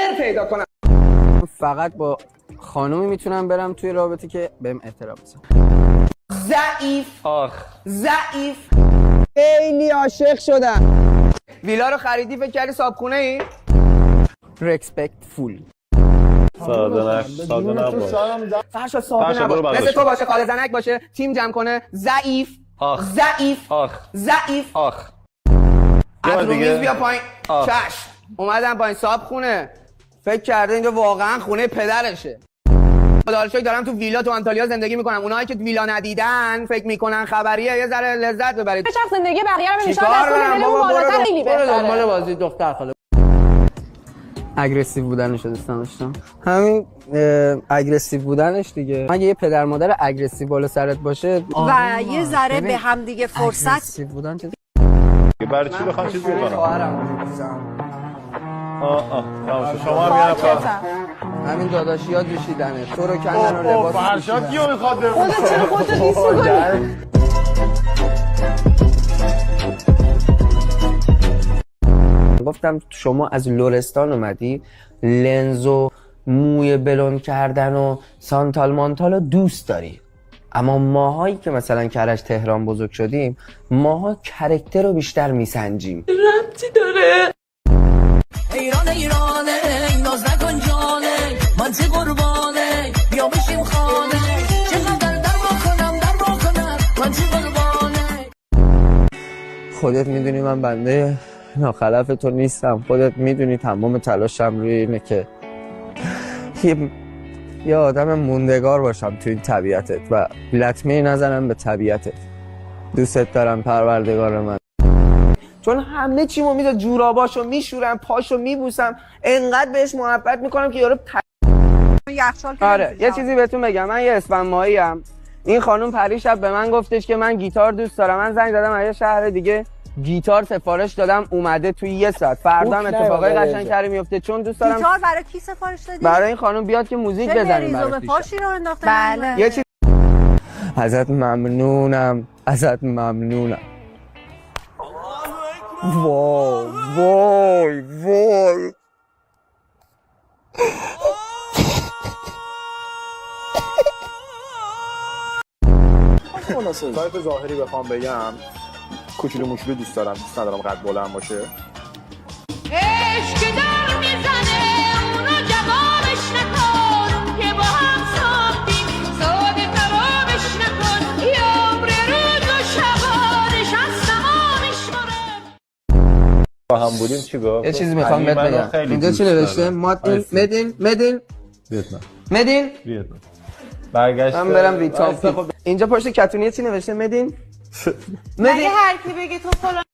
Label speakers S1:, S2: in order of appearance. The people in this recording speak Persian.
S1: اونر پیدا کنم.
S2: فقط با خانومی میتونم برم توی رابطه که بهم احترام بذاره.
S1: ضعیف.
S3: آخ
S1: ضعیف.
S2: خیلی عاشق شدم.
S1: ویلا رو خریدی فکر کردی صابخونه ای؟
S2: respectful.
S3: ساده نباش.
S1: فرشا صاحب
S3: فرشا برو
S1: نباش،
S3: برداشت.
S1: مثل تو باشه، خاله زنک باشه، تیم جمع کنه. ضعیف.
S3: آخ
S1: ضعیف.
S3: آخ
S1: ضعیف.
S3: آخ
S1: از رو
S3: دیگه.
S1: میز بیا پایین.
S3: آخ.
S1: چشم اومدم پایین. صاحب خونه فکر کرده اینجا واقعا خونه پدرشه. خداحافظ دارم تو ویلا تو آنتالیا زندگی میکنم. اونایی که ویلا ندیدن فکر میکنن خبریه، یه ذره لذت ببرید.
S4: چه زندگی بقیه رو نمیشه
S1: چیکار
S4: دست
S1: کنم
S4: کنه
S1: بابا؟
S4: بالاتر خیلی
S1: برو دنبال
S4: بهتره.
S1: بازی دختر خاله.
S2: اگریسیو بودنش رو دوست داشتم. همین اگریسیو بودنش دیگه. اگه یه پدر مادر اگریسیو بالا سرت باشه
S5: و یه ذره به هم دیگه فرصت
S2: اگریسیو بودن چه
S3: برای چی بخوام چیز بکنم؟
S2: خواهرم
S3: شما هم یه نفر.
S2: همین داداشیات دوشیدنه تو رو کندن و لباس
S3: فرشاد کیو میخواد
S4: خودت چرا خودتو دیس می‌کنی؟
S2: گفتم شما از لرستان اومدی، لنز و موی بلند کردن و سانتال مانتال رو دوست داری، اما ماهایی که مثلا کرج تهران بزرگ شدیم ماها کرکتر رو بیشتر میسنجیم.
S4: ربطی داره.
S6: ایرانه ناز نکن جانه من چه قربانه بیا بشیم خانه چقدر در بکنم من چه قربانه.
S2: خودت میدونی من بنده ناخلف تو نیستم، خودت میدونی تمام تلاشم روی اینه که یه آدم موندگار باشم تو این طبیعتت و لطمه نزنم به طبیعتت. دوستت دارم پروردگار من.
S1: چون همه چیمو میذارم، جوراباشو میشورم، پاشو میبوسم، انقدر بهش محبت میکنم که یارو
S5: یخچال که
S1: آره
S5: نمی‌تونی
S1: یه چیزی بهتون بگم، من یه اسفند ماهی ام. این خانم پری شب به من گفتش که من گیتار دوست دارم. من زنگ زدم از یه شهر دیگه، گیتار سفارش دادم، اومده توی یه ساعت. فردا هم اتفاقای قشنگ‌تری میفته چون دوست دارم
S5: گیتار برای کی سفارش دادی؟
S1: برای این خانم بیاد که موزیک
S5: چه
S1: بزنیم
S5: مریض و
S1: براش
S5: به
S1: دیشب.
S5: پاشی رو انداخته.
S4: بله.
S1: یه چیز
S2: ازت ممنونم، ازت ممنونم. وای وای وای
S7: تایپ ظاهری بخوام بگم کوچولو موچولو دوست دارم، دوست ندارم قد بلند باشه.
S6: عشق در میزنه اونو جوابش نکن که با هم ساختیم ساده ترابش نکن یه عمر روز و شبانش از تمامش مره.
S3: با هم بودیم چی گفت؟
S1: یه چیزی میخوام بهت
S3: منو
S1: بگم.
S3: خیلی
S1: اینجا
S3: دوست
S1: چی نوشته؟
S3: داره.
S1: مدین
S3: ویتنام
S1: مدین
S3: برگشت
S1: من برم ویتنام. اینجا پشت کتونیه چی نوشته؟ مدین
S4: مگه هر کی بگه تو فلان